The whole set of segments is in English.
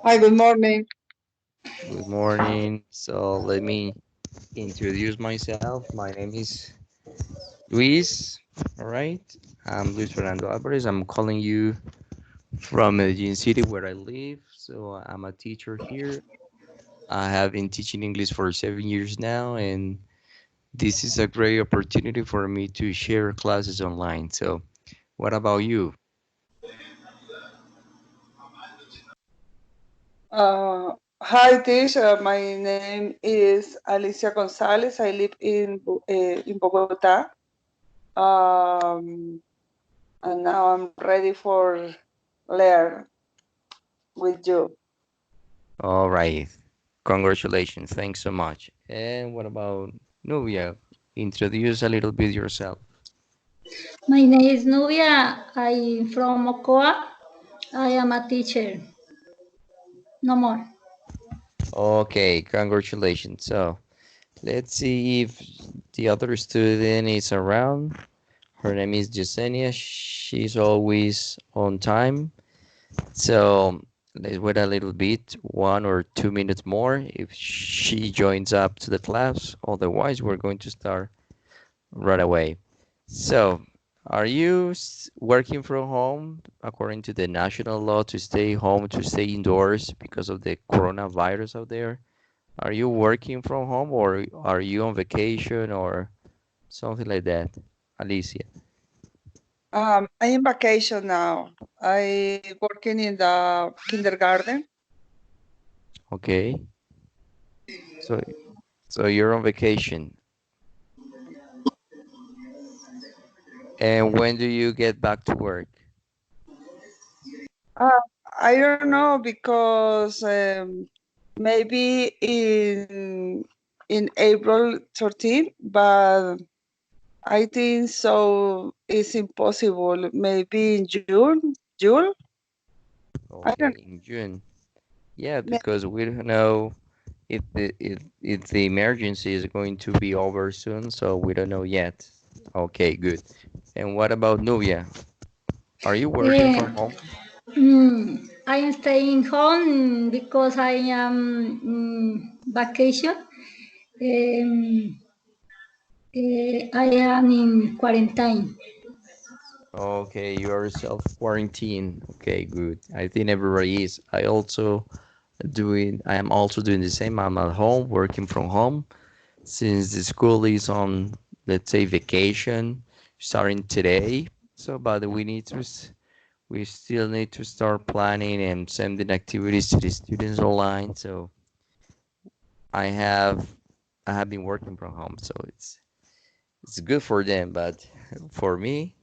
Hi, good morning. Good morning. So let me introduce myself. My name is Luis. All right. I'm Luis Fernando Alvarez. I'm calling you from Medellin City where I live. So I'm a teacher here. I have been teaching English for 7 years now, and this is a great opportunity for me to share classes online. So what about you? Hi, teacher. My name is Alicia Gonzalez. I live in Bogota. Um, and now I'm ready for learn with you. All right. Congratulations. Thanks so much. And what about Nubia? Introduce a little bit yourself. My name is Nubia. I'm from Mocoa. I am a teacher. No more. Okay, congratulations. So let's see if the other student is around. Her name is Yesenia. She's always on time. So let's wait a little bit, 1 or 2 minutes more if she joins up to the class. Otherwise, we're going to start right away. So, are you working from home according to the national law to stay home, to stay indoors because of the coronavirus out there? Are you working from home or are you on vacation or something like that, Alicia? I'm in vacation now. I working in the kindergarten. Okay. So so you're on vacation. And when do you get back to work? Uh, I don't know because maybe in April 13th, but I think so. It's impossible. Maybe in June. I don't Okay, in June. Yeah, know. because we don't know if the emergency is going to be over soon, so we don't know yet. Okay, good. And what about Nubia? Are you working Eh, from home? I am staying home because I am vacation. Um, I am in quarantine. Okay, you are self quarantine. Okay, good. I think everybody is. I am also doing the same. I'm at home, working from home since the school is on, let's say, vacation starting today. So, but we still need to start planning and sending activities to the students online. So I have I have been working from home, so it's good for them, but for me,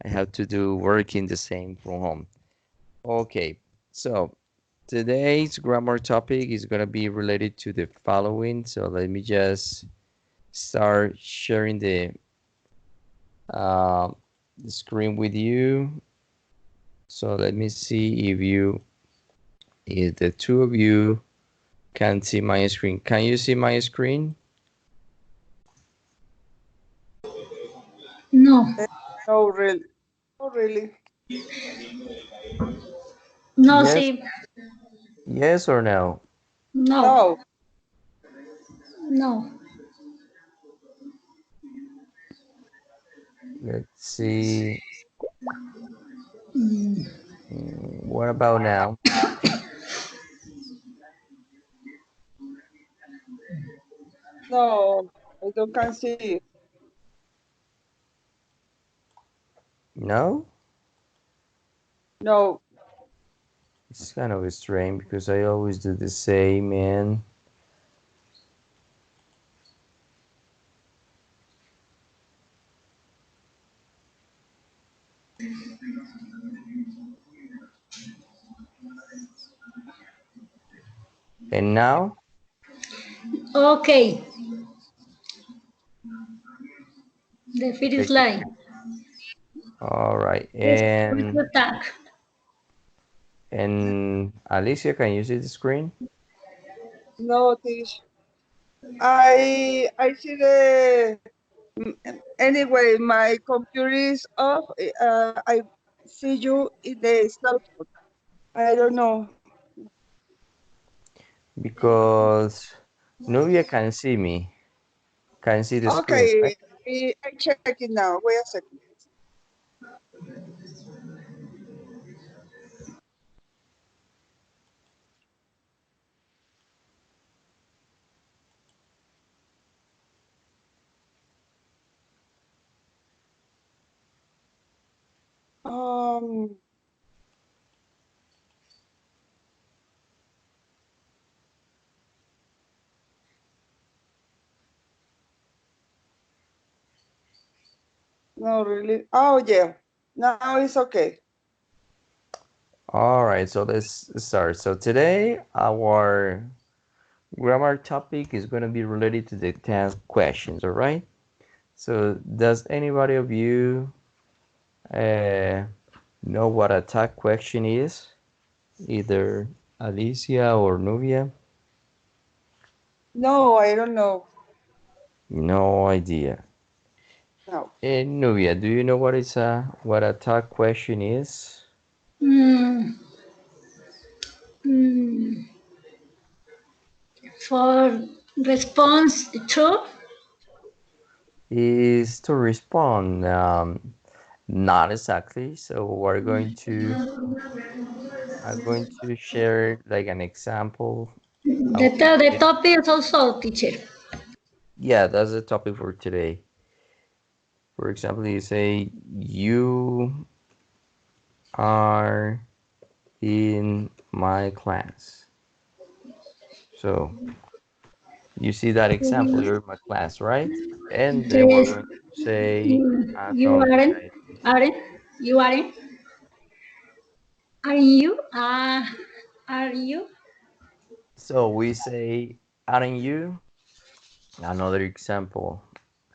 I have to do working the same from home. Okay, so today's grammar topic is gonna be related to the following. So let me just start sharing uh, the screen with you. So let me see if the two of you can see my screen. Can you see my screen? No, No, really. No, really. no, Yes, see, yes or no? no, No. no. Let's see. Mm, What about now? No. I don't can see. No? No. It's kind of strange because I always do the same, man. And now? okay, the first Take it. line. All right. Yes, we could talk. And Alicia, can you see the screen? No, Tish. I see the anyway. My computer is off. I see you in the cell phone. I don't know. because Nubia can see me, can see the screen, right? Okay, I check it now. Wait a second. Um, no, really. Oh, yeah. Now it's okay. All right, so let's start. So today our grammar topic is going to be related to the 10 questions, all right? So does anybody of you know what a tag question is? Either Alicia or Nubia? No, I don't know. No idea. No. Nubia, do you know what a tag question is? Mm, mm, for response true. Is to respond. Not exactly. So we're going to I'm going to share like an example. I will The give- topic is also teacher. Yeah, that's the topic for today. For example, you say you are in my class. So you see that example, you're in my class, right? And then we're Yes. going to say You from aren't. the Aren't you aren't? Are you? Are you? so we say aren't you? Another example.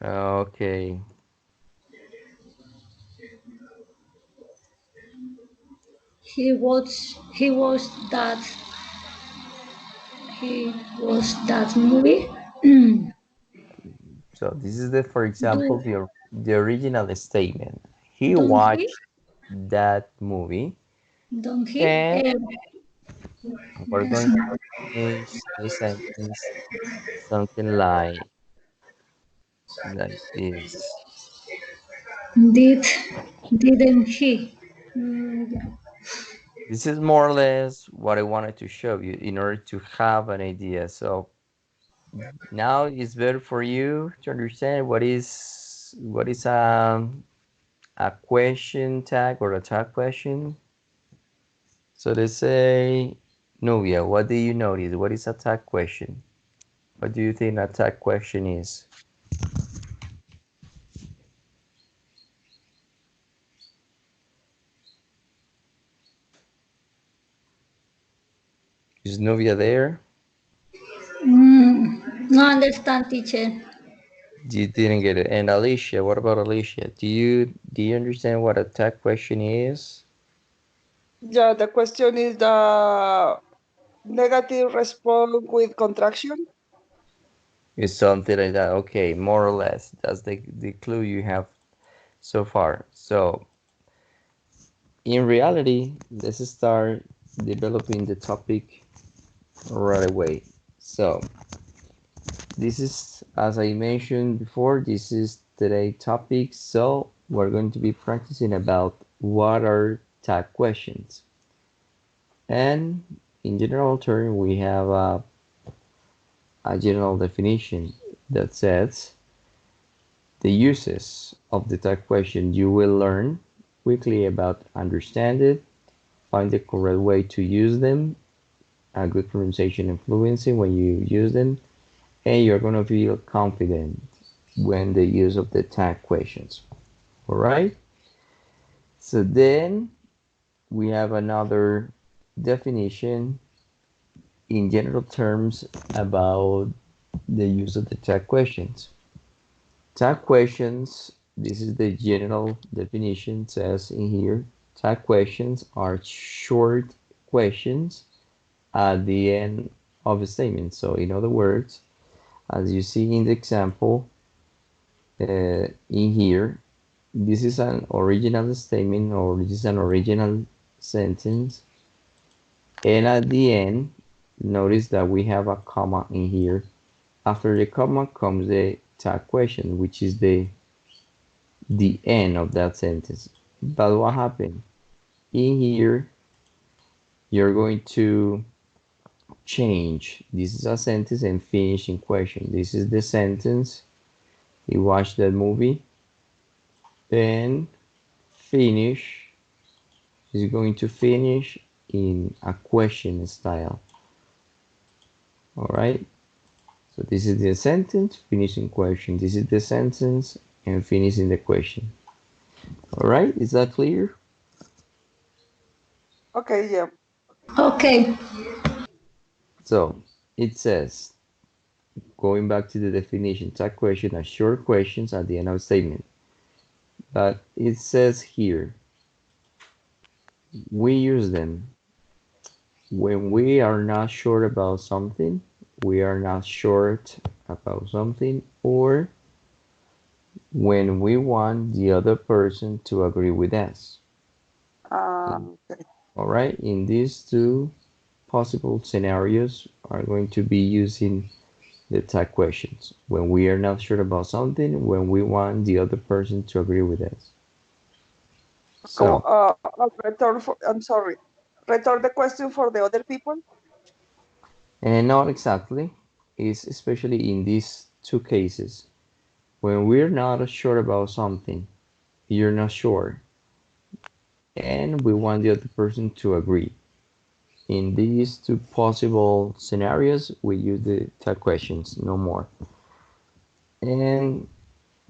Okay. He was that he was that movie. So this is the, for example, Do the original statement. He don't he? watched that movie, Don't he? and we're going to finish the sentence something like this. Did didn't he? Mm, This is more or less what I wanted to show you in order to have an idea. So now it's better for you to understand what is a question tag or a tag question. So let's say, Nubia, what do you notice? What is a tag question? What do you think a tag question is? Is Nubia there? no understand, teacher. You didn't get it. And Alicia, what about Alicia? Do you understand what a tag question is? Yeah, the question is the negative response with contraction. It's something like that. Okay, more or less. That's the clue you have so far. So in reality, let's start developing the topic right away. So this is, as I mentioned before, this is today's topic. So we're going to be practicing about what are tag questions. And in general term, we have a general definition that says the uses of the tag question you will learn quickly about understand it, find the correct way to use them, a good pronunciation and fluency when you use them, and you're going to feel confident when the use of the tag questions. All right. So then we have another definition in general terms about the use of the tag questions. Tag questions, this is the general definition, says in here, tag questions are short questions at the end of a statement. So in other words, as you see in the example in here, this is an original statement or this is an original sentence, and at the end notice that we have a comma in here. After the comma comes the tag question, which is the end of that sentence. But what happened? In here, you're going to change. This is a sentence and finish in question. This is the sentence. He watched that movie. And finish is going to finish in a question style. All right. So this is the sentence, finishing question. This is the sentence and finishing the question. All right. Is that clear? Okay, yeah. Okay. So it says, going back to the definition, tag question are short questions at the end of a statement. But it says here, we use them when we are not sure about something, we are not short about something, or when we want the other person to agree with us. Okay. All right, in these two possible scenarios are going to be using the tag questions when we are not sure about something, when we want the other person to agree with us. Como, So, I'm sorry. Return the question for the other people. and not exactly, it's especially in these two cases. When we're not sure about something, you're not sure, and we want the other person to agree. In these two possible scenarios, we use the tag questions, no more. And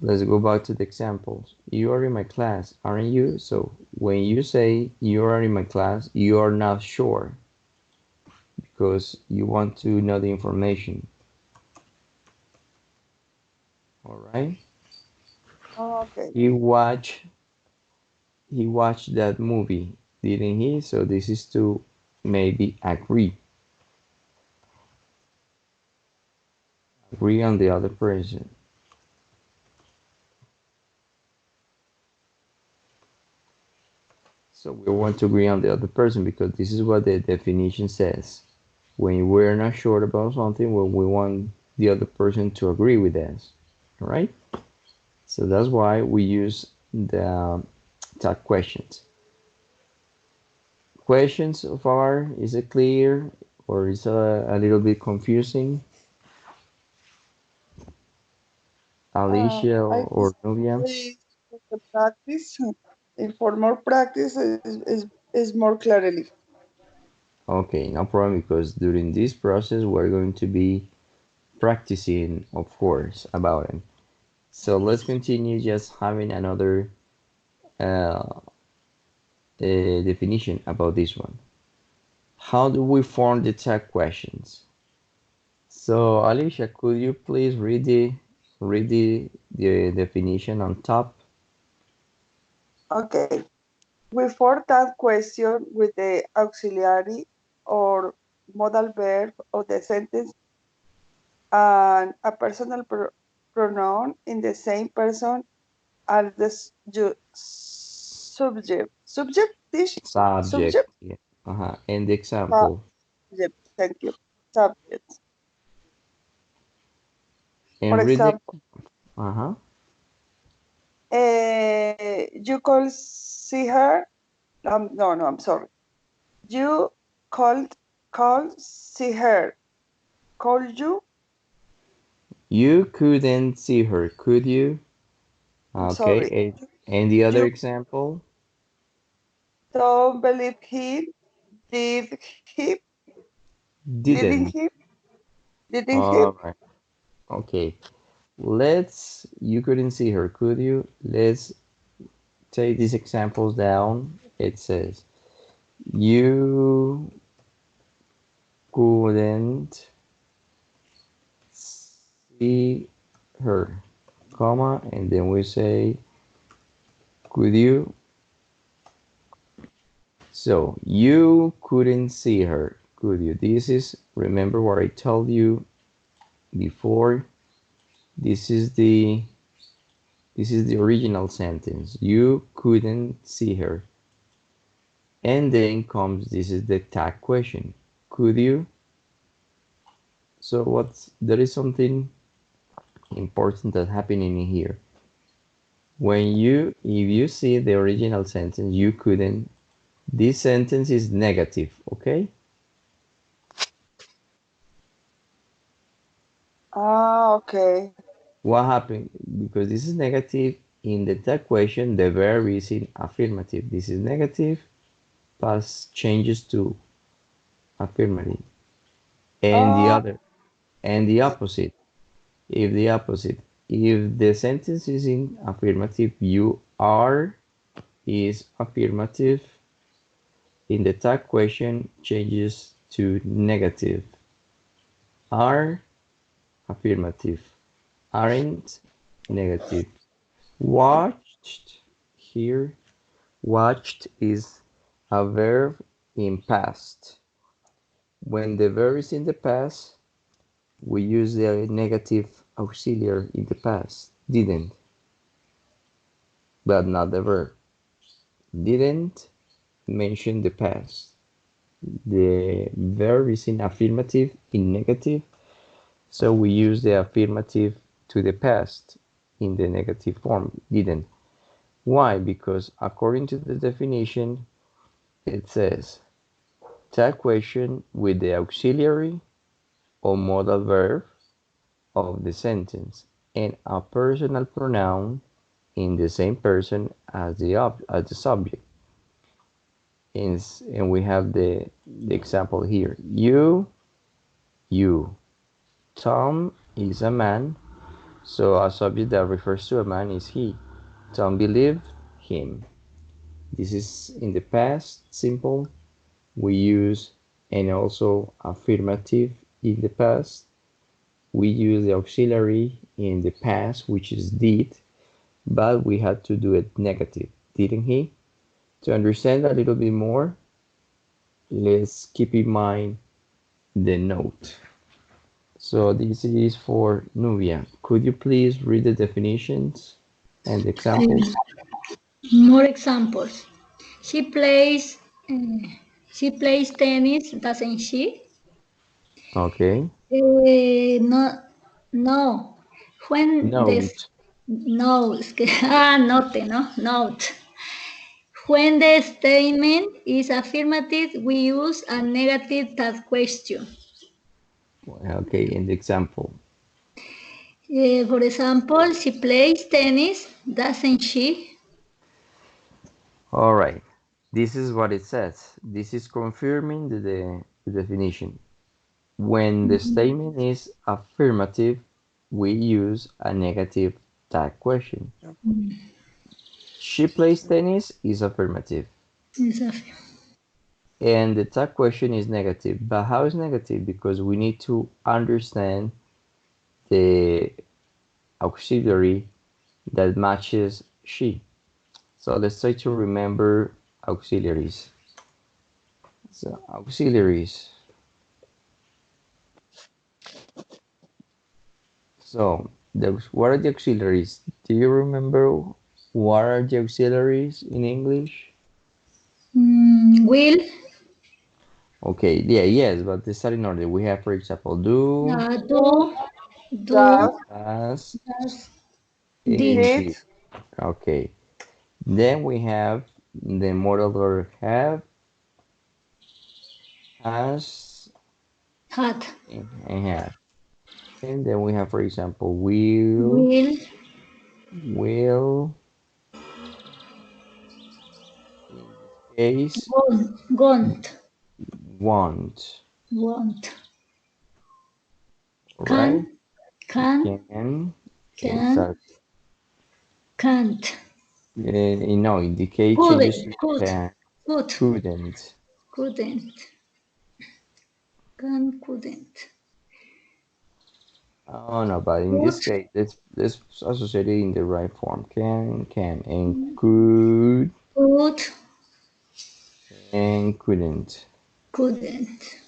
let's go back to the examples. You are in my class, aren't you? So when you say you are in my class, you are not sure because you want to know the information. All right. Okay. He watched that movie, didn't he? So this is to maybe agree on the other person. So we want to agree on the other person because this is what the definition says. When we're not sure about something, when we want the other person to agree with us. All right? So that's why we use the tag questions. Questions so far, is it clear or is it a little bit confusing? Alicia I or Nubia? think the practice, and for more practice is more clearly. Okay, no problem because during this process we're going to be practicing, of course, about it. So let's continue just having another uh, definition about this one. How do we form the tag questions? So Alicia, could you please read the definition on top? Okay. We form that question with the auxiliary or modal verb of the sentence and a personal pronoun in the same person as the subject. Subject, this Subject. subject, Yeah. And the example. subject. Thank you. Subject. For And read the example, uh-huh. you call see her. No, I'm sorry. You call see her. Call you. You couldn't see her, could you? I'm Okay. sorry. And the other You example? don't believe he did he didn't Didn't. he didn't he. All right. Okay. You couldn't see her, could you? Let's take these examples down. It says, you couldn't see her, comma, and then we say, could you? So, you couldn't see her, could you? Remember what I told you before? This is the, this is the original sentence. You couldn't see her. And then comes, this is the tag question. Could you? So there is something important that happening in here. If you see the original sentence, you couldn't. This sentence is negative, okay? Okay. What happened? Because this is negative, in the tag question, the verb is in affirmative. This is negative, past changes to affirmative. And the Oh, other, and the opposite. If the opposite, if the sentence is in affirmative, you are is affirmative. In the tag question, changes to negative. Are affirmative. Aren't negative. Watched here. Watched is a verb in past. When the verb is in the past, we use the negative auxiliary in the past. Didn't, but not the verb. Didn't mention the past. The verb is in affirmative, in negative, so we use the affirmative to the past in the negative form. Didn't. Why? Because according to the definition, it says tag question with the auxiliary or modal verb of the sentence and a personal pronoun in the same person as the subject. And we have the example here. You. Tom is a man, so a subject that refers to a man is he. Tom believed him. This is in the past simple. We use, and also affirmative in the past. We use the auxiliary in the past, which is did, but we had to do it negative, didn't he? To understand a little bit more, let's keep in mind the note. So this is for Nubia. Could you please read the definitions and the examples? More examples. She plays. She plays tennis, doesn't she? Okay. No, no. When this Note. no, es que note, no, note. When the statement is affirmative, we use a negative tag question. Okay, in the example. For example, she plays tennis, doesn't she? All right. This is what it says. This is confirming the definition. When the statement is affirmative, we use a negative tag question. She plays tennis is affirmative. Exactly. And the tag question is negative. But how is negative? Because we need to understand the auxiliary that matches she. So let's try to remember auxiliaries. So auxiliaries. So what are the auxiliaries? Do you remember what are the auxiliaries in English? Will, Okay, yeah, yes, but the starting order we have, for example, do, do, does, does, does, did, and did, did. Okay, then we have the modal verb have, has, had, and have. And then we have, for example, will, will, will, in this case, want, want, right? can, can, Can, can, exactly. can't, No, in the case changes couldn't, to could, can, could, couldn't. couldn't, can, couldn't, Oh no, but in this could, case, let's associate it in the right form. Can, and could, could, and couldn't. couldn't.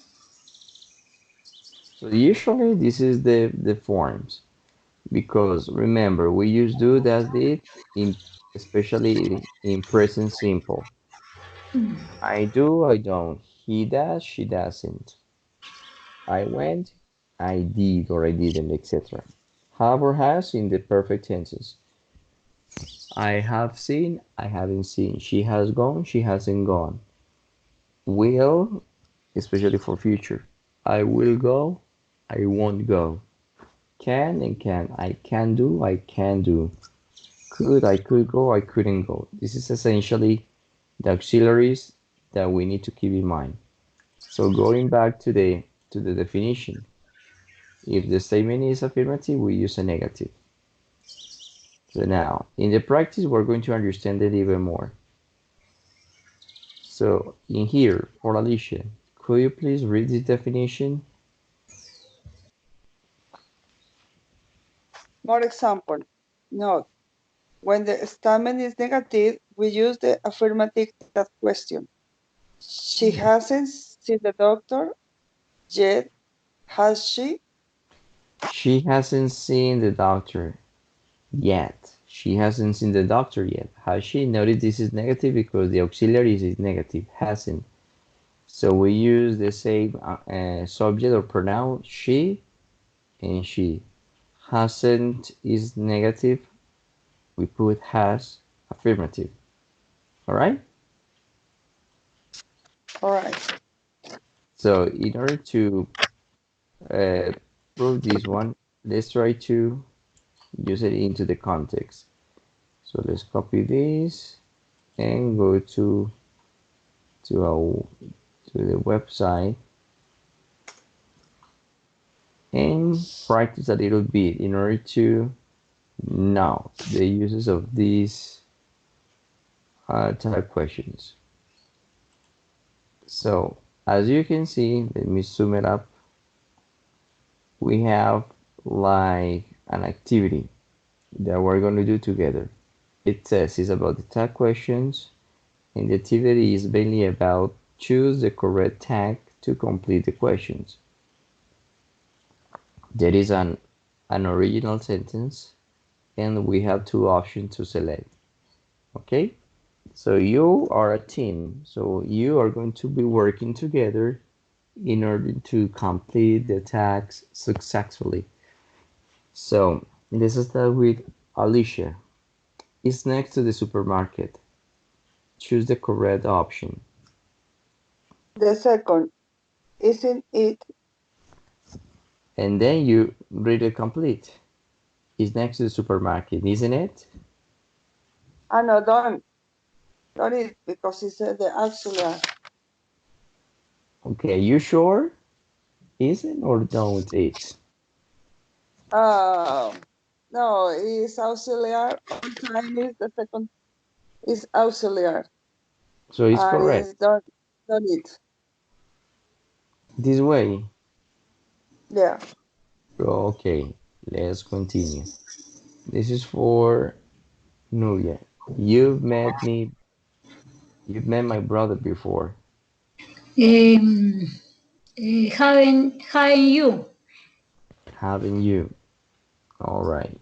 So usually this is the forms because remember we use do, does, did in especially in present simple. I do, I don't. He does, she doesn't. I went, I did or I didn't, etc. Have or has in the perfect tenses. I have seen, I haven't seen. She has gone, she hasn't gone. Will, especially for future. I will go, I won't go. Can and can. I can do, I can do. Could, I could go, I couldn't go. This is essentially the auxiliaries that we need to keep in mind. So going back to the definition, if the statement is affirmative, we use a negative. So now, in the practice, we're going to understand it even more. So in here, for Alicia, could you please read this definition? More example. Note, when the statement is negative, we use the affirmative that question. She hasn't seen the doctor yet, has she? She hasn't seen the doctor yet. She hasn't seen the doctor yet. Has she? Notice this is negative because the auxiliary is negative, hasn't. So we use the same subject or pronoun she and she. Hasn't is negative. We put has affirmative. All right? All right. So in order to uh, prove this one, let's try to use it into the context. So let's copy this and go to the website and practice a little bit in order to know the uses of these type questions. So as you can see, let me zoom it up. We have like an activity that we're going to do together. It says it's about the tag questions, and the activity is mainly about choose the correct tag to complete the questions. There is an original sentence, and we have two options to select. Okay, so you are a team, so you are going to be working together in order to complete the task successfully. So let's start with Alicia. It's next to the supermarket. Choose the correct option. The second, isn't it? And then you read it complete. It's next to the supermarket, isn't it? No, don't it, because it's the auxiliary. Okay, you sure? Isn't or don't it? No, it's auxiliary. On time is the second is auxiliary. So it's And correct. it's don't it. This way. Yeah. Okay, let's continue. This is for Nuria. You've met me. You've met my brother before. Um, haven't you? Haven't you? All right.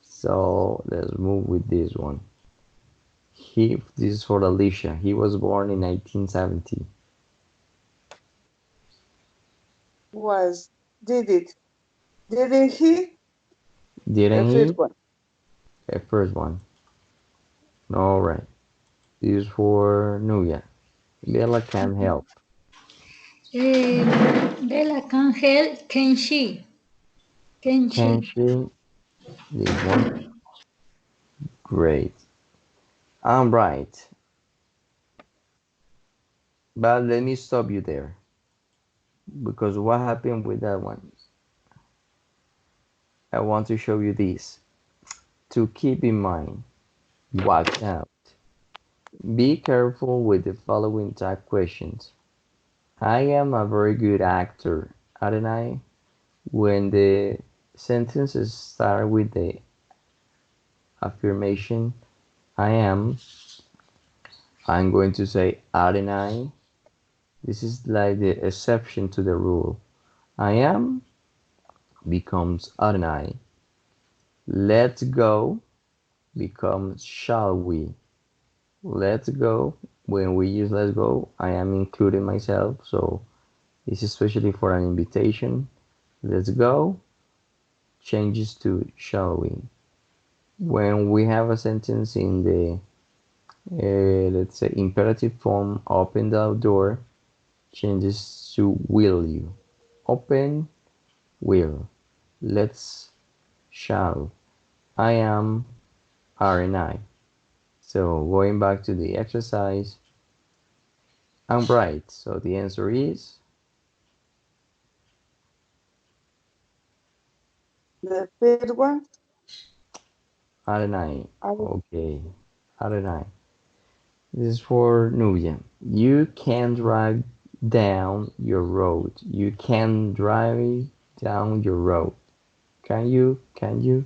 So let's move with this one. This is for Alicia. He was born in 1970. Was did it? Didn't he? The Didn't first he? one. The first one. All right. This is for Nuya. Bella can help. Bella can help, can she? Can Can she? she? This one. Great. I'm right. But let me stop you there. Because what happened with that one? I want to show you this. To keep in mind, watch out. Be careful with the following type questions. I am a very good actor, aren't I? When the sentences start with the affirmation, I am, I'm going to say, aren't I? This is like the exception to the rule. I am becomes aren't I. Let's go becomes shall we. Let's go. When we use let's go, I am including myself. So this is especially for an invitation. let's go changes to shall we. When we have a sentence in the let's say imperative form, open the door, changes to will you. Open, will. Let's, shall. I am, are, and I. So going back to the exercise, I'm right. So the answer is The fifth one, are and I. I, Okay, are and I. This is for Nubia. You can drive down your road. You can drive down your road. Can you? Can you?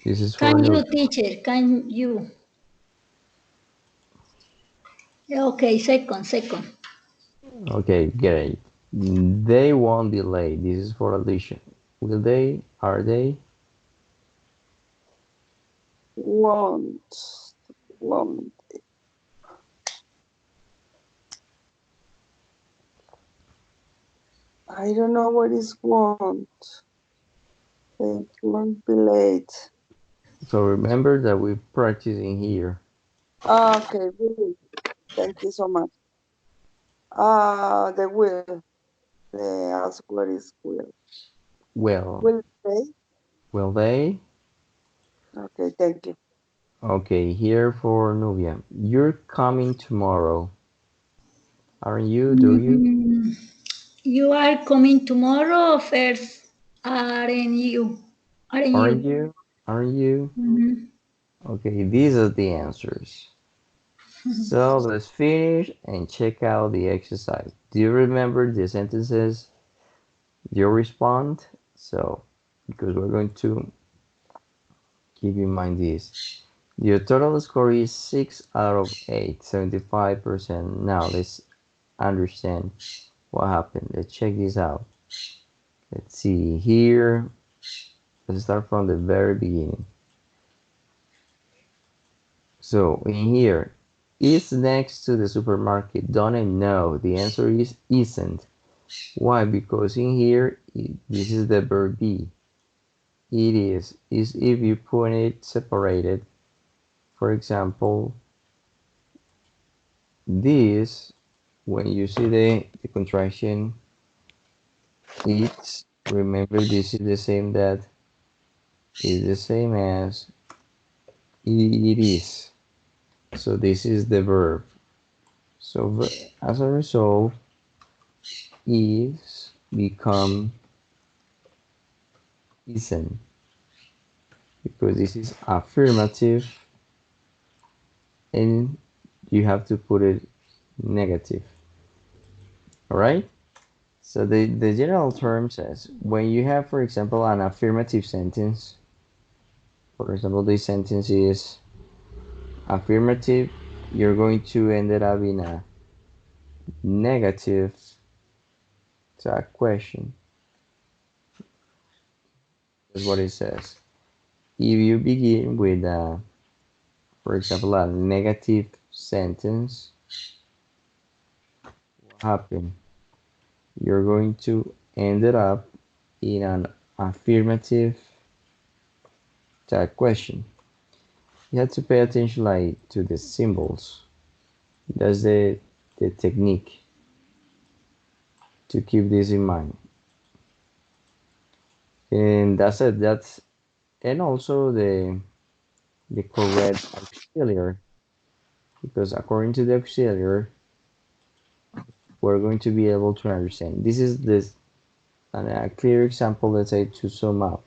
This is for Can you, Nubia. teacher? Can you? Okay, second. Okay, great. They won't be late. This is for Alicia. Will they? Are they? won't, won't. I don't know what is won't. They won't be late. So remember that we're practicing here. Okay, really. Thank you so much. The will. They ask what is will. Well, Will they? will they? Okay, thank you. Okay, here for Nubia. You're coming tomorrow. Aren't you? Do you? Mm, you are coming tomorrow first, aren't you? Aren't Aren't you? you? Aren't you? Mhm. Okay, these are the answers. So let's finish and check out the exercise. Do you remember the sentences you respond? So, because we're going to keep in mind this. Your total score is 6 out of 8, 75%. Now let's understand what happened. Let's check this out. Let's see here. Let's start from the very beginning. So in here, is next to the supermarket? Don't I know? The answer is isn't. Why? Because in here, this is the verb be. It is if you put it separated. For example, this, when you see the contraction, it's, remember this is the same that is the same as it is. So this is the verb. So as a result, is become isn't, because this is affirmative and you have to put it negative. All right. So the general term says when you have, for example, an affirmative sentence, for example, this sentence is affirmative, you're going to end it up in a negative tag question. That's what it says. If you begin with for example, a negative sentence, what happened? You're going to end it up in an affirmative tag question. You have to pay attention like to the symbols. That's the technique to keep this in mind. And that's it. That's, and also the correct auxiliary, because according to the auxiliary, we're going to be able to understand. This is this a clear example. Let's say to sum up.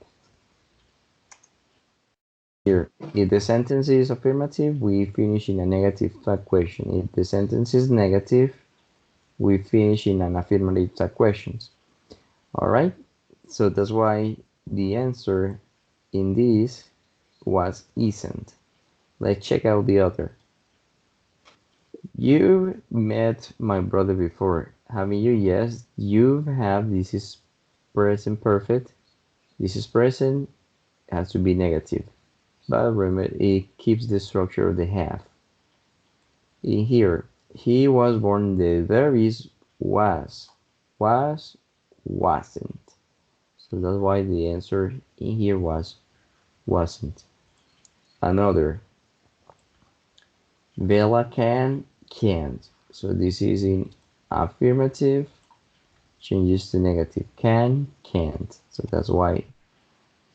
Here, if the sentence is affirmative, we finish in a negative tag question. If the sentence is negative, we finish in an affirmative tag questions. All right. So that's why the answer in this was isn't. Let's check out the other. You met my brother before, haven't you? Yes, you have. This is present perfect. This is present, has to be negative. But remember, it keeps the structure of the have. in here, he was born. The verb is was, wasn't. So that's why the answer in here was wasn't. Another, Bella can, can't. So this is in affirmative, changes to negative. Can, can't. So that's why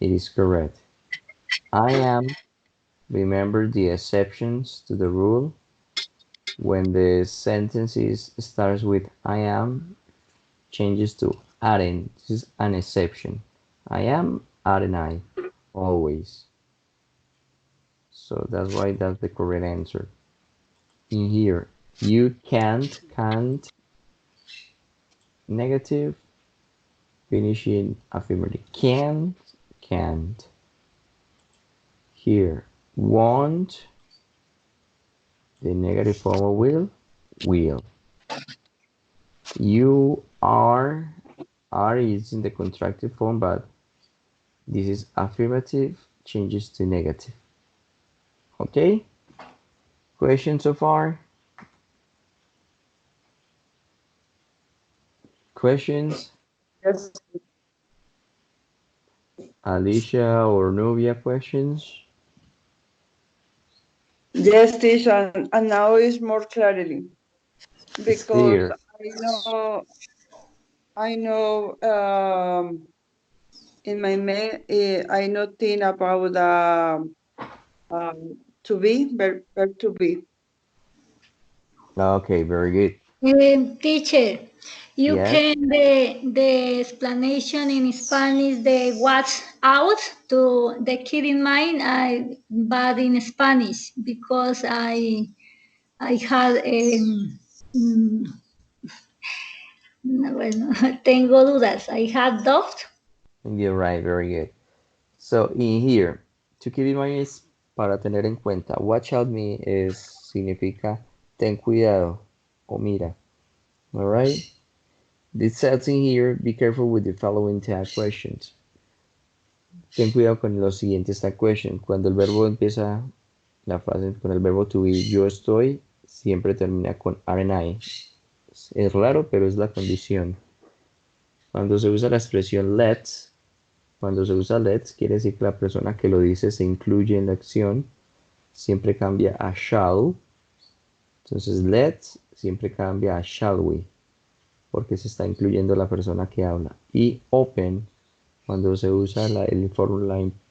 it is correct. I am, remember the exceptions to the rule. When the sentence starts with I am, changes to aren't. This is an exception. I am, aren't I? Always. So that's why that's the correct answer. In here, you can't, negative, finishing affirmative. Can't. Here, won't, the negative form of will. You are is in the contracted form, but this is affirmative, changes to negative. Okay? Questions so far? Questions? Yes, Alicia or Nubia, questions? yes, teacher, and now it's more clarity It's because clear. I know in my mail I know think about to be verb to be. Okay, very good. Teacher, you Yes. can the explanation in Spanish the what's out to the kid in mind, but in Spanish because I had mm, bueno, tengo dudas. I had doubt. You're right, very good. So in here, to keep in mind is para tener en cuenta. Watch out me es significa ten cuidado o mira. Alright? This says in here, be careful with the following tag questions. Ten cuidado con los siguientes tag questions. Cuando el verbo empieza la frase con el verbo to be, yo estoy, siempre termina con aren't I. Es raro, pero es la condición. Cuando se usa la expresión let's, cuando se usa let's, quiere decir que la persona que lo dice se incluye en la acción, siempre cambia a shall. Entonces, let's siempre cambia a shall we, porque se está incluyendo la persona que habla. Y open, cuando se usa la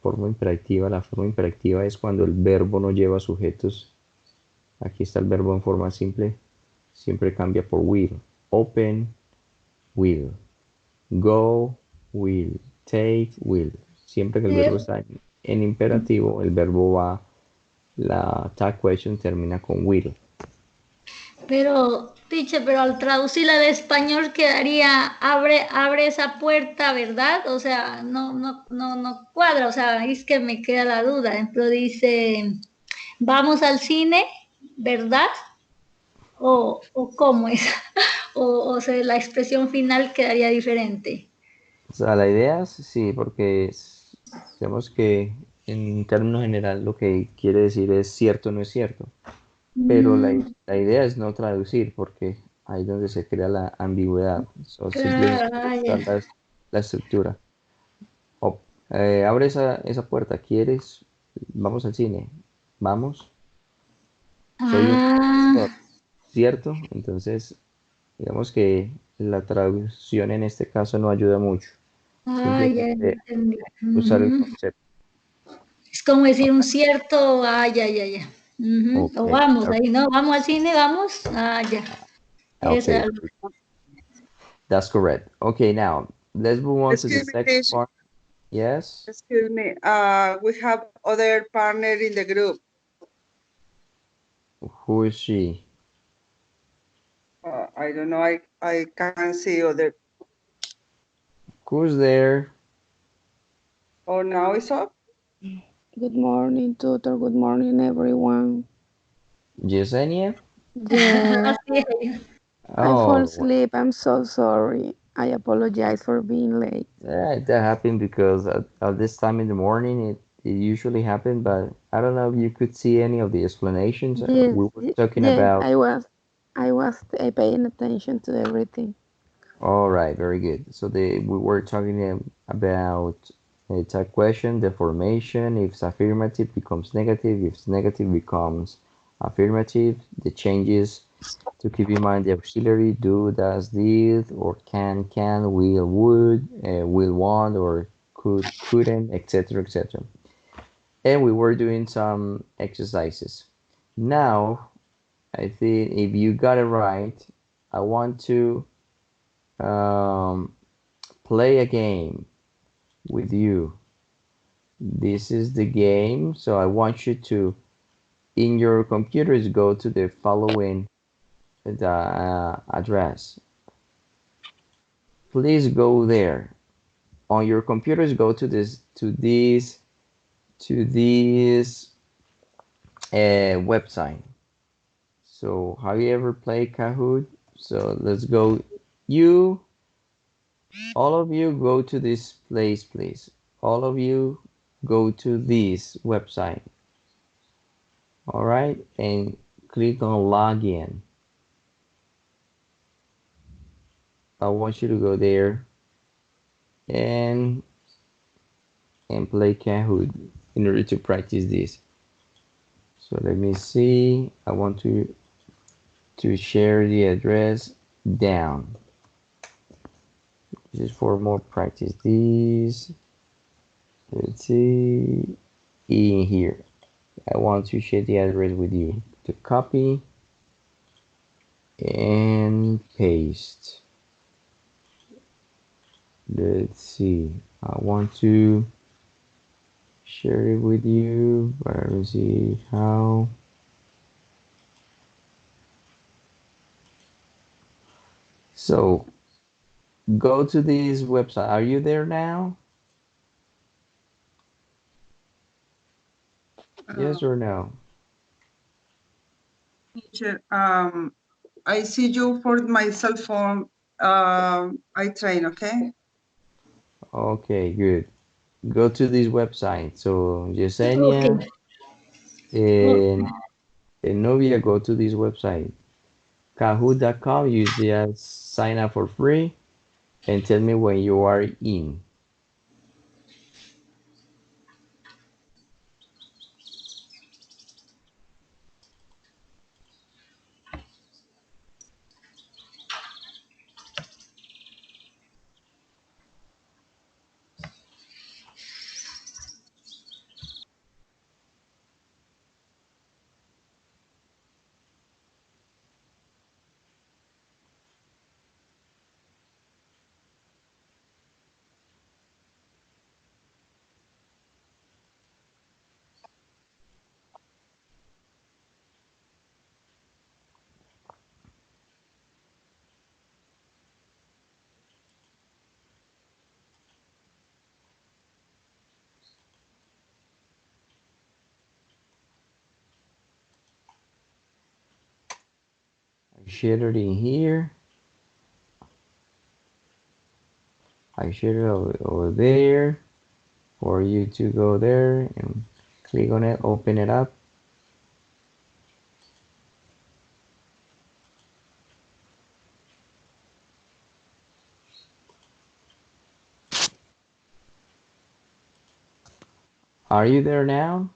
forma imperativa, la forma imperativa es cuando el verbo no lleva sujetos. Aquí está el verbo en forma simple, siempre cambia por will. Open, will. Go, will. Take, will. Siempre que el verbo está en imperativo, el verbo va, la tag question termina con will. Pero, teacher, pero al traducirla al español quedaría abre esa puerta, ¿verdad? O sea, no cuadra, o sea, es que me queda la duda. Por ejemplo, dice, vamos al cine, ¿verdad? O cómo es, o sea, la expresión final quedaría diferente. O sea, la idea es, sí, porque digamos que en términos general lo que quiere decir es cierto o no es cierto, pero la idea es no traducir porque ahí es donde se crea la ambigüedad. So, simplemente Claro, usar la estructura. O, abre esa puerta, ¿quieres? Vamos al cine. Vamos. Soy un profesor, ¿cierto? Entonces, digamos que la traducción en este caso no ayuda mucho. ya Simplemente entendí. usar el concepto. Es como decir un cierto, ya. O Okay, vamos, ahí no, vamos al cine, vamos, ya. Eso okay, es algo. that's correct. Okay, now let's move on to the Excuse me, second teacher. part. Yes. Excuse me. We have other partner in the group. Who is she? I don't know. I can't see other. Who's there? Oh, now it's up. Good morning, tutor. Good morning, everyone. Yesenia? Yeah, Así es. I fall Oh, asleep. I'm so sorry. I apologize for being late. that happened because at this time in the morning it usually happens, but I don't know if you could see any of the explanations. Yes, We were talking yes, about. I was paying attention to everything. All right, very good. So we were talking about a type question, the formation, if it's affirmative becomes negative, if it's negative becomes affirmative, the changes to keep in mind the auxiliary do, does, did, or can, will, would, will, want, or could, couldn't, etc., etc. And we were doing some exercises. Now, I think if you got it right, I want to um, play a game with you. This is the game, so I want you to, in your computers, go to the following address. Please go there. On your computers, go to this website. So have you ever played Kahoot? So let's go. All of you go to this place, please. All of you go to this website. All right, and click on login. I want you to go there and play Kahoot in order to practice this. So let me see. I want to share the address down. Just for more practice. These. Let's see. In here. I want to share the address with you. To copy and paste. Let's see. I want to share it with you, but let me see how. So go to this website. Are you there now? Yes or no? Teacher, I see you for my cell phone. I train, okay? Okay, good. Go to this website. So Okay. Yesenia and Novia, go to this website. Kahoot.com. You just sign up for free and tell me when you are in. I shared it in here. I shared it over there for you to go there and click on it, open it up. Are you there now?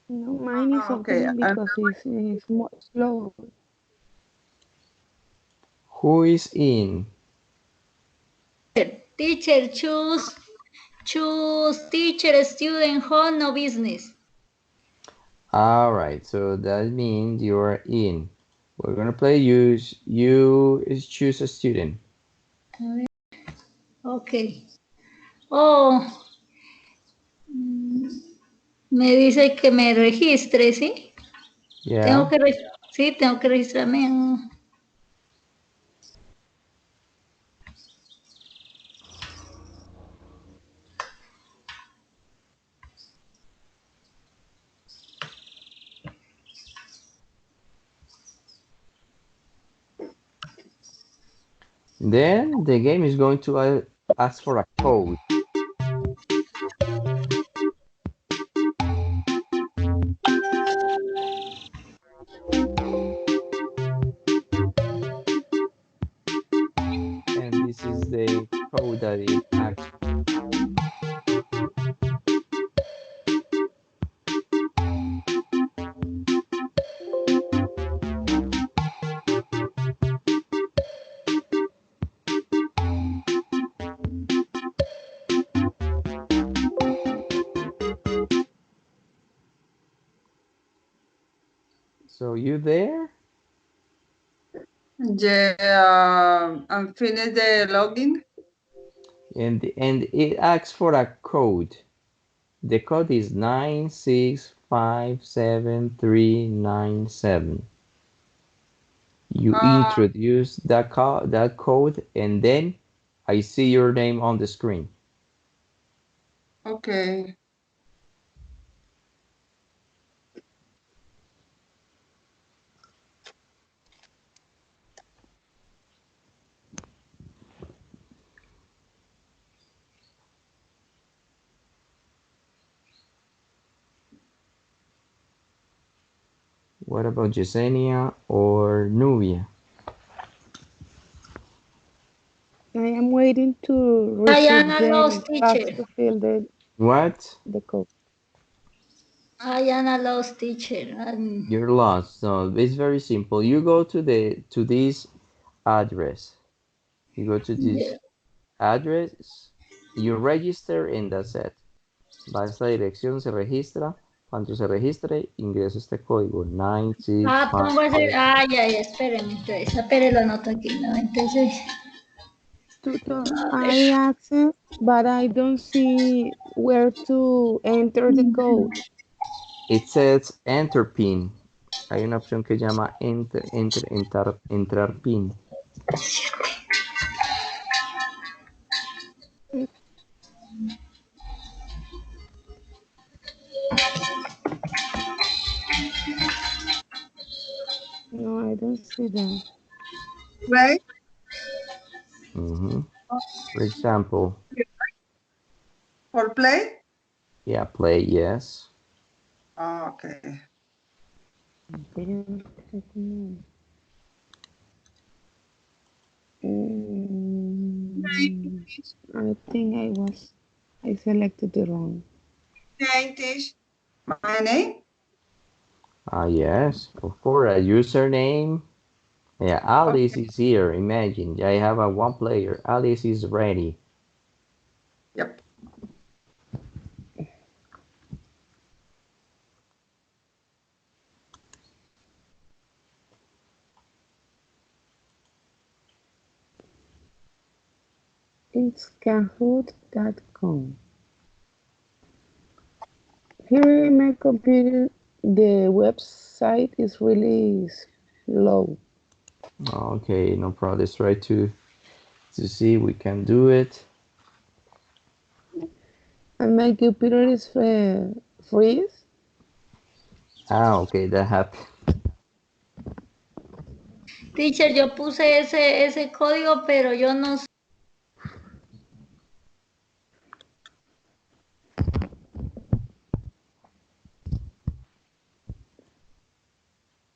No, mine is Okay. opening because it's more slow. Who is in? Teacher, choose teacher, student, home, no business. All right, so that means you're in. We're gonna play is choose a student. Ok. Oh, me dice que me registre, ¿sí? Yeah. Tengo que, sí, tengo que registrarme. Then the game is going to ask for a code. study act. So you there? Yeah, I'm finished the login. And it asks for a code. The code is 9657397. You introduce that code, and then I see your name on the screen. Okay. What about Yesenia or Nubia? I am waiting to receive Diana the lost, box teacher. to fill What? the code. Diana lost, teacher. You're lost. So it's very simple. You go to this address. You go to this Yeah. address, you register, and that's it. Va a esta dirección, se registra. Cuando se registre, ingresa este código Pongo ese. 965. Ya, espérenme. Entonces, espere, lo anoto aquí. 96. Tutor, A ver. I access, but I don't see where to enter the code. It says enter pin. Hay una opción que llama entrar pin. No, I don't see that. Right? For example, For play? yeah, play, yes. Okay. I think I selected the wrong. My name? Yes, of course, a username. Yeah, Alice is here. Imagine, I have a one player. Alice is ready. Yep. It's kahoot.com. Here in my computer, the website is really slow. Okay, no problem. Let's try to see we can do it. And my computer is freeze. Okay, that happened. Teacher, yo puse ese código, pero yo no sé.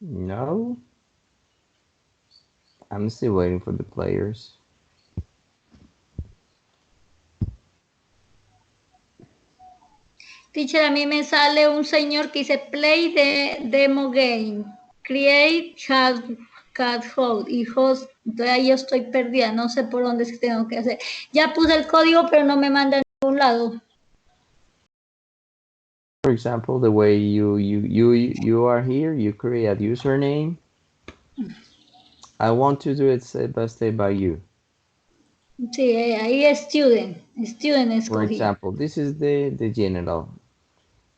No, I'm still waiting for the players. Teacher, a mí me sale un señor que dice play de demo game, create cat host y host. Entonces ahí yo estoy perdida, no sé por dónde es que tengo que hacer. Ya puse el código, pero no me manda a ningún lado. For example, the way you are here, you create a username. I want to do it step by step by you. Sí, ahí es student escogí. For example, this is the general.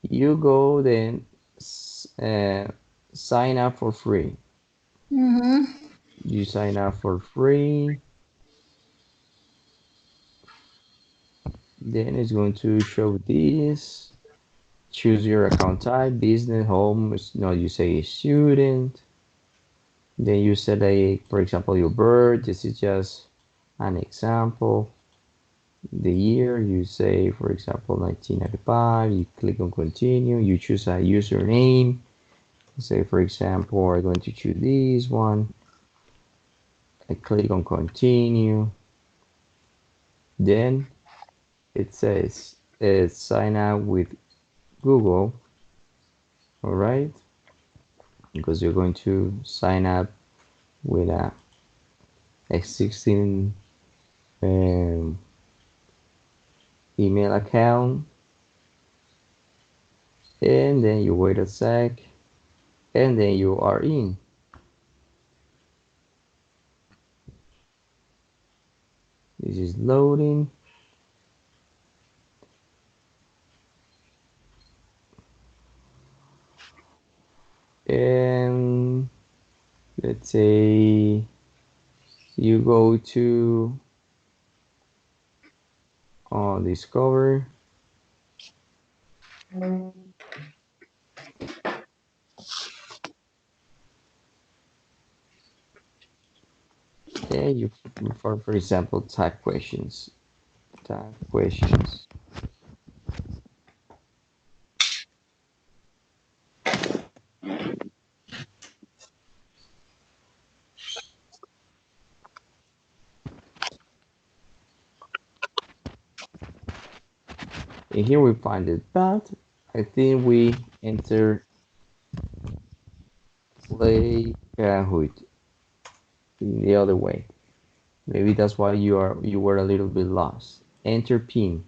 You go then sign up for free. You sign up for free. Then it's going to show this. Choose your account type, business, home. No, you say student. Then you select, for example, your birth. This is just an example. The year, you say, for example, 1995. You click on continue. You choose a username. Say, for example, I'm going to choose this one. I click on continue. Then it says sign up with Google. All right, because you're going to sign up with a existing email account, and then you wait a sec, and then you are in. This is loading. And let's say you go to Discover. And you, for example, type questions. Type questions. And here we find it, but I think we enter play Kahoot in the other way. Maybe that's why you were a little bit lost. Enter pin.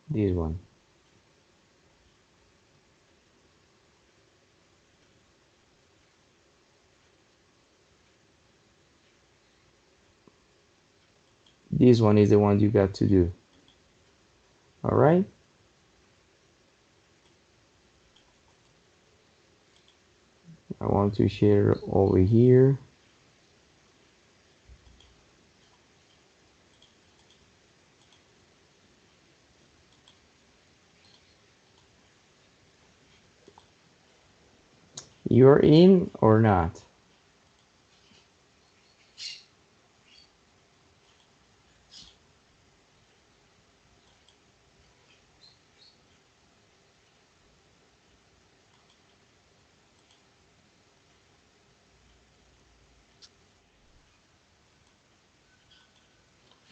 This one. This one is the one you got to do. All right. I want to share over here. You're in or not?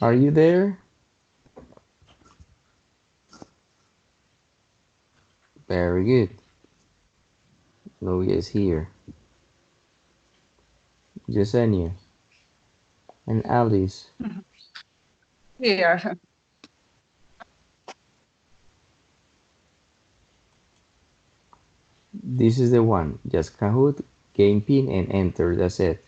Are you there? Very good. Louis is here. Yesenia and Alice. Here. This is the one. Just Kahoot, game pin, and enter. That's it.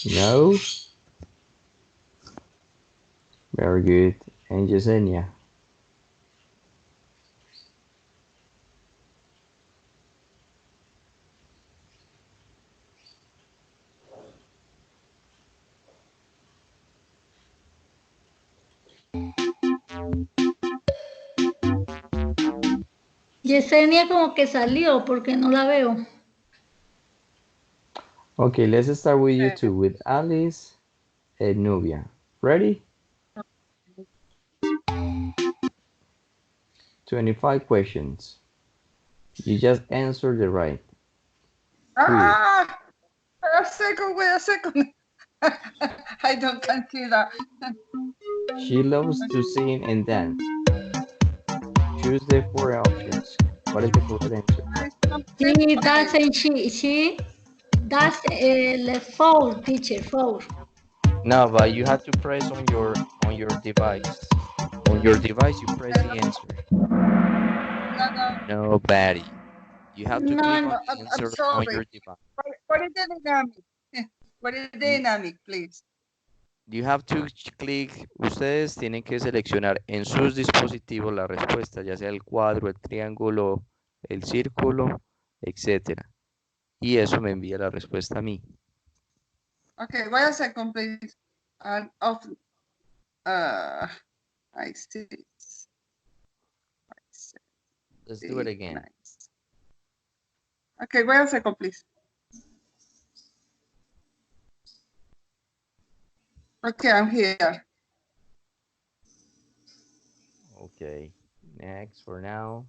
No? Very good. And Yesenia. Yesenia como que salió porque no la veo. Okay, let's start with you two, with Alice and Nubia. Ready? 25 questions. You just answer the right. Ah, wait a second. I don't consider. She loves to sing and dance. Choose the 4 options. What is the correct answer? She doesn't, she does the four, teacher, four. No, but you have to press on your device. On your device, you press the answer. Nobody. You have to No, click on no, the I'm answer on sorry. your device. What is the dynamic? What is the dynamic, please? You have to click, ustedes tienen que seleccionar en sus dispositivos la respuesta, ya sea el cuadro, el triángulo, el círculo, etcétera. Y eso me envía la respuesta a mí. Okay, wait a second, please. I see. Let's do it again. Nice. Okay, wait a second, please. Okay, I'm here. Okay, next for now.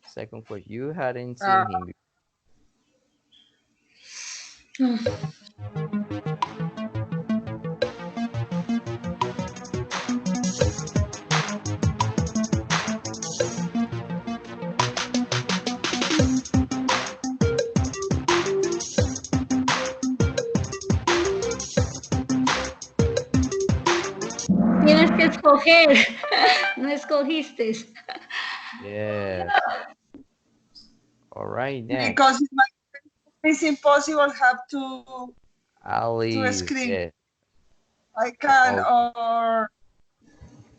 Second question. You hadn't seen him before. Tienes que escoger. No escogiste. Yes. All right, next. Because it's impossible have to Ali, screen. yeah. I can Okay. or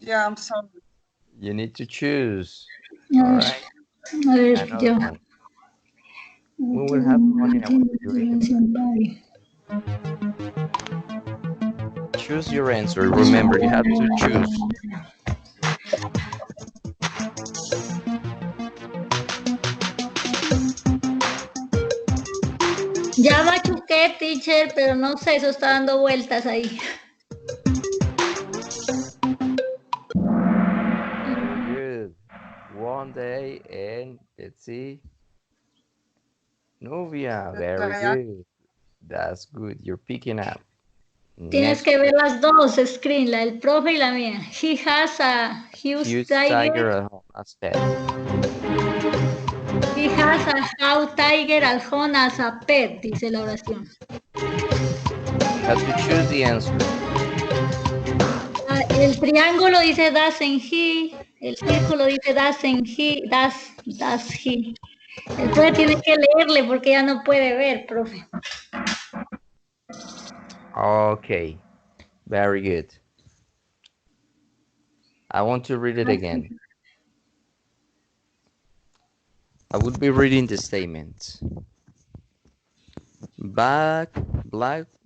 yeah, I'm sorry. You need to choose. A All ver, right. a ver, Another yo. one. We will have fun in our situation. Choose your answer. Remember, you have to choose. Ya machuqué, teacher, pero no sé, eso está dando vueltas ahí. Very good. One day and let's see. Nubia, very good. That's good. You're picking up. Tienes Next que ver question. las dos screen, la del profe y la mía. He has a huge tiger. At home as pet. He has a house tiger at home as a pet, dice la oración. You have to choose the answer. El triángulo dice doesn't he, el círculo dice doesn't he, does he. El profe tiene que leerle porque ya no puede ver, profe. Okay, very good. I want to read it again. I would be reading the statement. Black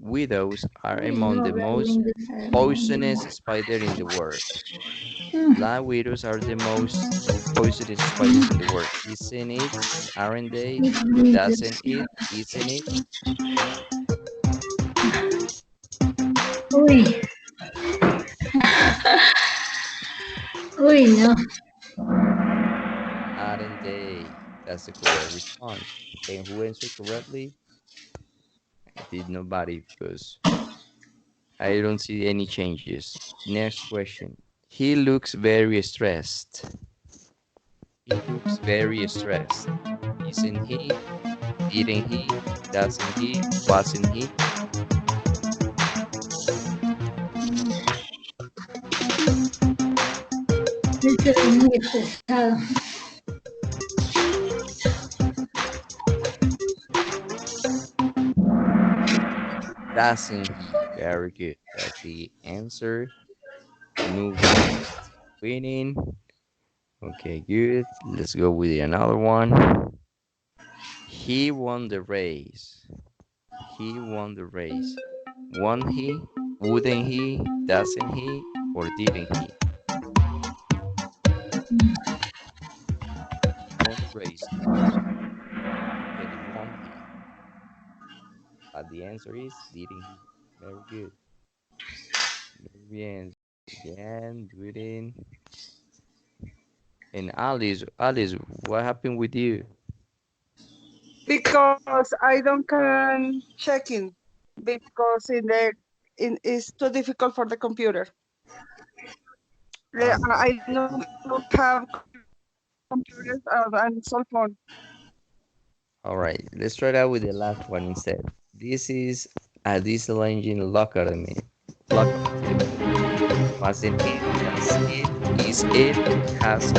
widows are among the most poisonous spiders in the world. Black widows are the most poisonous spiders in the world. Isn't it? Aren't they? Doesn't it? Isn't it? Uy. Uy, no. Aren't they? That's the correct response. And who answered correctly? I did nobody because I don't see any changes. Next question. He looks very stressed. He looks very stressed. Isn't he? Didn't he? Doesn't he? Wasn't he? Este es muy pesado. Doesn't he? Very good. That's the answer. Nubia winning. Okay, good. Let's go with another one. He won the race. He won the race. Won he? Wouldn't he? Doesn't he? Or didn't he? Won the race. Okay, won he? But the answer is didn't he? Very good. Muy bien. Again, doing. And Alice, what happened with you? Because I don't can checking because it's too difficult for the computer. I don't have computers and cell phone. All right, let's try it out with the last one instead. This is a diesel engine locomotive. Wasn't it? Does it? Is it? Has it?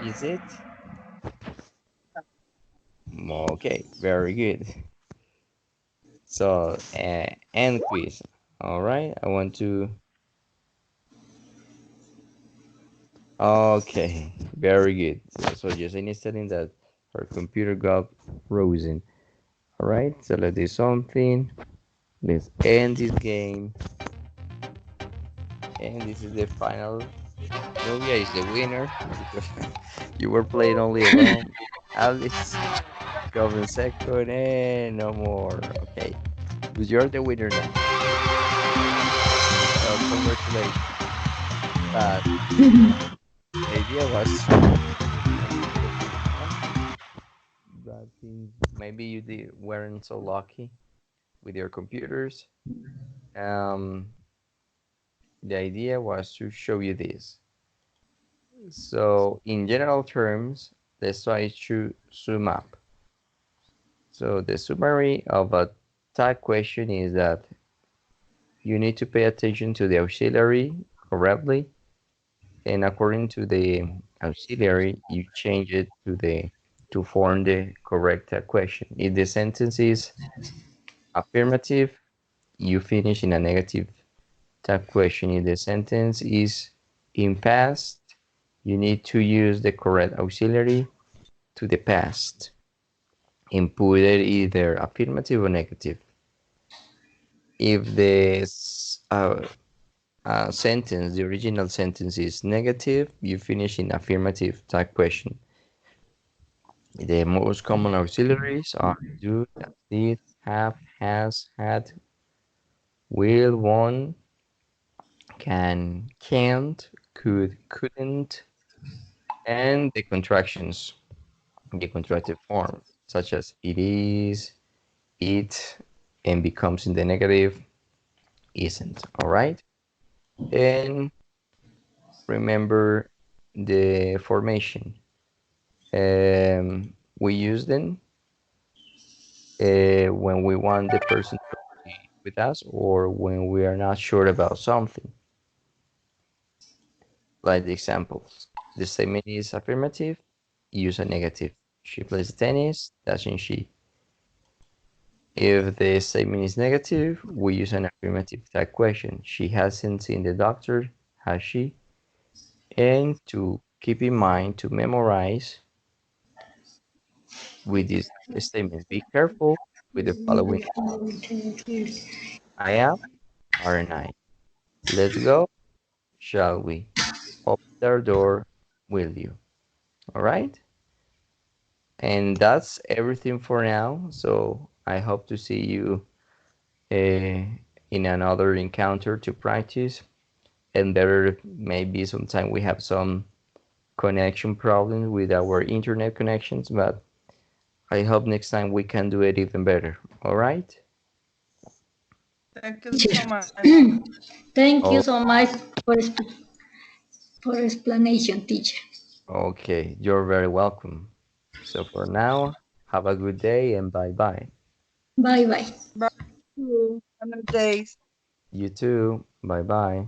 Is it? Okay, very good. So, end quiz. All right, I want to. Okay, very good. So Yesenia is telling that her computer got frozen. All right, so let's do something. Let's end this game. And this is the final Julia is the winner because you were playing only alone. Alice coming second, and no more. Okay, but you're the winner now. So congratulations. But the idea was to make it a bit fun. But since maybe weren't so lucky with your computers, um, the idea was to show you this. So in general terms, let's try to sum up. So the summary of a tag question is that you need to pay attention to the auxiliary correctly, and according to the auxiliary, you change it to form the correct question. If the sentence is affirmative, you finish in a negative tag question. If the sentence is in past, you need to use the correct auxiliary to the past and put it either affirmative or negative. If the sentence, the original sentence is negative, you finish in affirmative tag question. The most common auxiliaries are do, did, have, has, had, will, won, can, can't, could, couldn't, and the contractions, the contracted form, such as it is, it, and becomes in the negative, isn't. All right. And remember the formation. We use them when we want the person to be with us or when we are not sure about something. Like the examples. The statement is affirmative, use a negative. She plays tennis, doesn't she? If the statement is negative, we use an affirmative tag question. She hasn't seen the doctor, has she? And to keep in mind to memorize with this statement, be careful with the following. I am, aren't I? Let's go, shall we? Open our door, will you? All right? And that's everything for now. So I hope to see you in another encounter to practice. And better, maybe sometime we have some connection problems with our internet connections, but I hope next time we can do it even better. All right? Thank you so much. Thank you Oh, so much for explanation, teacher. okay. You're very welcome. So for now, have a good day and bye-bye. Bye bye. Bye. Have a nice day. You too. Bye-bye.